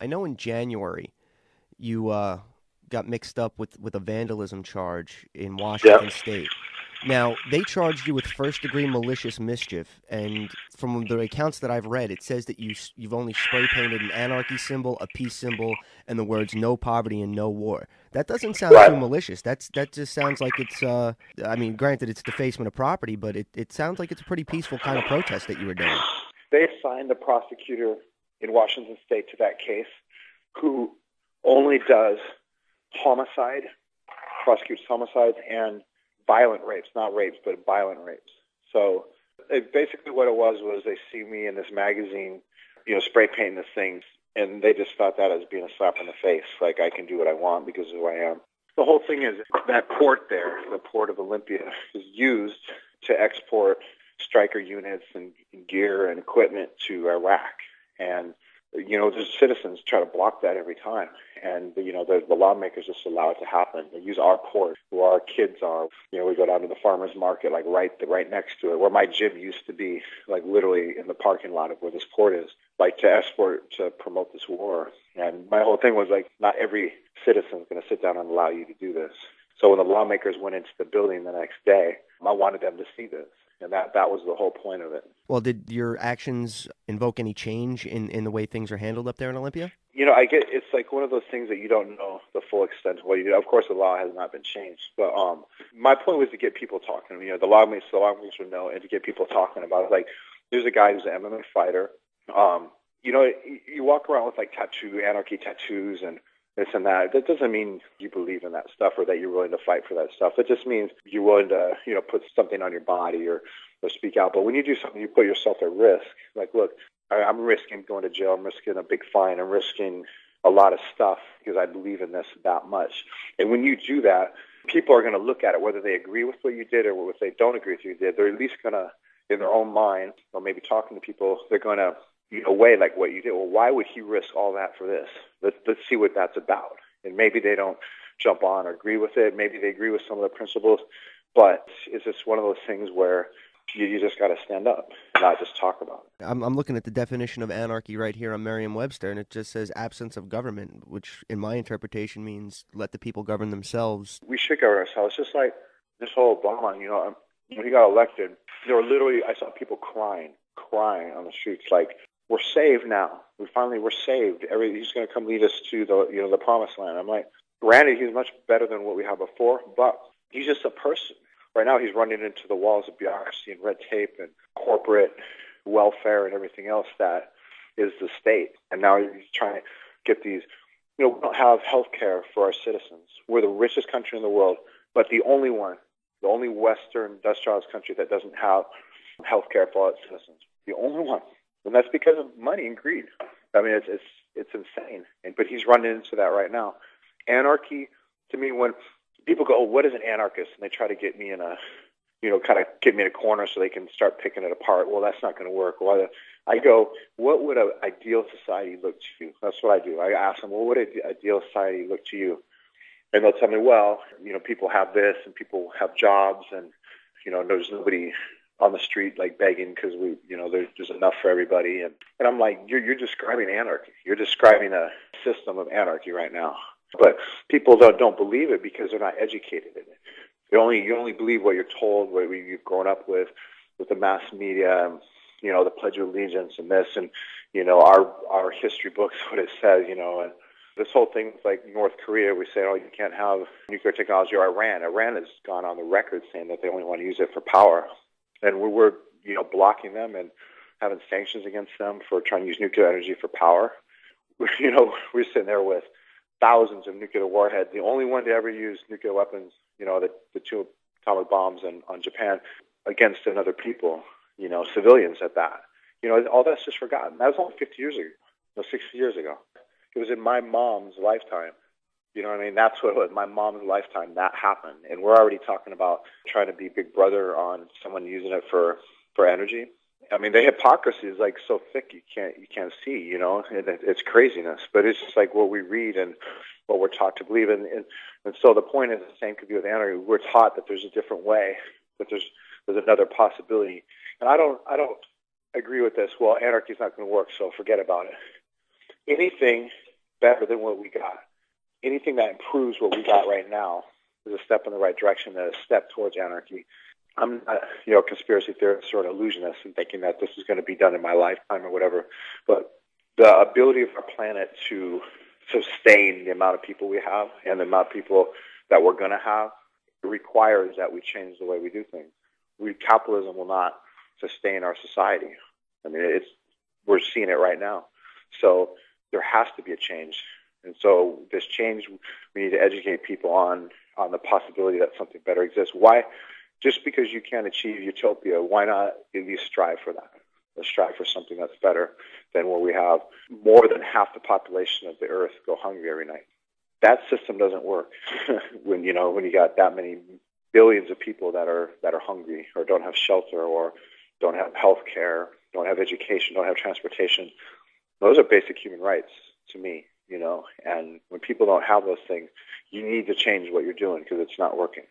I know in January you got mixed up with a vandalism charge in Yeah. Washington State. Now, they charged you with first-degree malicious mischief, and from the accounts that I've read, it says that you've only spray painted an anarchy symbol, a peace symbol, and the words "No poverty and no war." That doesn't sound too Right. malicious. That just sounds like it's. I mean, granted, it's defacement of property, but it sounds like it's a pretty peaceful kind of protest that you were doing. They assigned a prosecutor in Washington State to that case who only does homicide, prosecutes homicides and violent rapes, not rapes, but violent rapes. So basically what it was they see me in this magazine, spray painting this thing, and they just thought that as being a slap in the face, like I can do what I want because of who I am. The whole thing is that port there, the port of Olympia, is used to export striker units and gear and equipment to Iraq. And, the citizens try to block that every time. And, the lawmakers just allow it to happen. They use our port where our kids are. We go down to the farmer's market, like right next to it, where my gym used to be, like literally in the parking lot of where this port is, like to promote this war. And my whole thing was like, not every citizen is going to sit down and allow you to do this. So when the lawmakers went into the building the next day, I wanted them to see this. And that was the whole point of it. Well, did your actions invoke any change in the way things are handled up there in Olympia? I get it's like one of those things that you don't know the full extent of what you do. Of course, the law has not been changed, but my point was to get people talking. The lawmakers would know, and to get people talking about it. Like, there's a guy who's an MMA fighter. You walk around with like anarchy tattoos and this and that. That doesn't mean you believe in that stuff or that you're willing to fight for that stuff. It just means you're willing to, put something on your body or speak out. But when you do something, you put yourself at risk. Like, look, I'm risking going to jail. I'm risking a big fine. I'm risking a lot of stuff because I believe in this that much. And when you do that, people are going to look at it, whether they agree with what you did or if they don't agree with what you did. They're at least going to, in their own mind, or maybe talking to people, they're going to weigh like what you did. Well, why would he risk all that for this? Let's see what that's about. And maybe they don't jump on or agree with it. Maybe they agree with some of the principles. But it's just one of those things where you just got to stand up, not just talk about it. I'm looking at the definition of anarchy right here on Merriam-Webster, and it just says absence of government, which in my interpretation means let the people govern themselves. We should govern ourselves. Just like this whole Obama, when he got elected, there were literally, I saw people crying on the streets, like, we're saved now. We're saved. He's going to come lead us to the promised land. I'm like, granted, he's much better than what we had before, but he's just a person. Right now, he's running into the walls of bureaucracy and red tape and corporate welfare and everything else that is the state. And now he's trying to get these. We don't have health care for our citizens. We're the richest country in the world, but the only Western industrialized country that doesn't have health care for all its citizens. The only one. And that's because of money and greed. I mean, it's insane. But he's running into that right now. Anarchy, to me, when people go, "Oh, what is an anarchist?" and they try to get me in a, kind of get me in a corner so they can start picking it apart. Well, that's not going to work. Well, I go, what would an ideal society look to you? That's what I do. I ask them, well, what would an ideal society look to you? And they'll tell me, well, people have this and people have jobs and, there's nobody on the street like begging because there's enough for everybody. And I'm like, you're describing anarchy. You're describing a system of anarchy right now. But people don't believe it because they're not educated in it. You only believe what you're told, what you've grown up with the mass media, and, the Pledge of Allegiance and this, and our history books, what it says, and this whole thing with like North Korea, we say, oh, you can't have nuclear technology, or Iran. Iran has gone on the record saying that they only want to use it for power, and we're blocking them and having sanctions against them for trying to use nuclear energy for power. We're sitting there with thousands of nuclear warheads. The only one to ever use nuclear weapons, the two atomic bombs on Japan against another people, civilians at that. All that's just forgotten. That was only 50 years ago, 60 years ago. It was in my mom's lifetime. You know what I mean? That's what it was. My mom's lifetime, that happened. And we're already talking about trying to be big brother on someone using it for energy. I mean, the hypocrisy is like so thick you can't see, it's craziness. But it's just like what we read and what we're taught to believe in. And so the point is the same could be with anarchy. We're taught that there's a different way, that there's another possibility. And I don't agree with this. Well, anarchy is not going to work, so forget about it. Anything better than what we got. Anything that improves what we got right now is a step in the right direction, and a step towards anarchy. I'm not, a conspiracy theorist or an illusionist and thinking that this is going to be done in my lifetime or whatever. But the ability of our planet to sustain the amount of people we have and the amount of people that we're going to have requires that we change the way we do things. Capitalism will not sustain our society. I mean, we're seeing it right now. So there has to be a change. And so this change, we need to educate people on the possibility that something better exists. Why? Just because you can't achieve utopia, why not at least strive for that? Let's strive for something that's better than where we have more than half the population of the earth go hungry every night. That system doesn't work when you got that many billions of people that are hungry or don't have shelter or don't have health care, don't have education, don't have transportation. Those are basic human rights to me, and when people don't have those things, you need to change what you're doing because it's not working.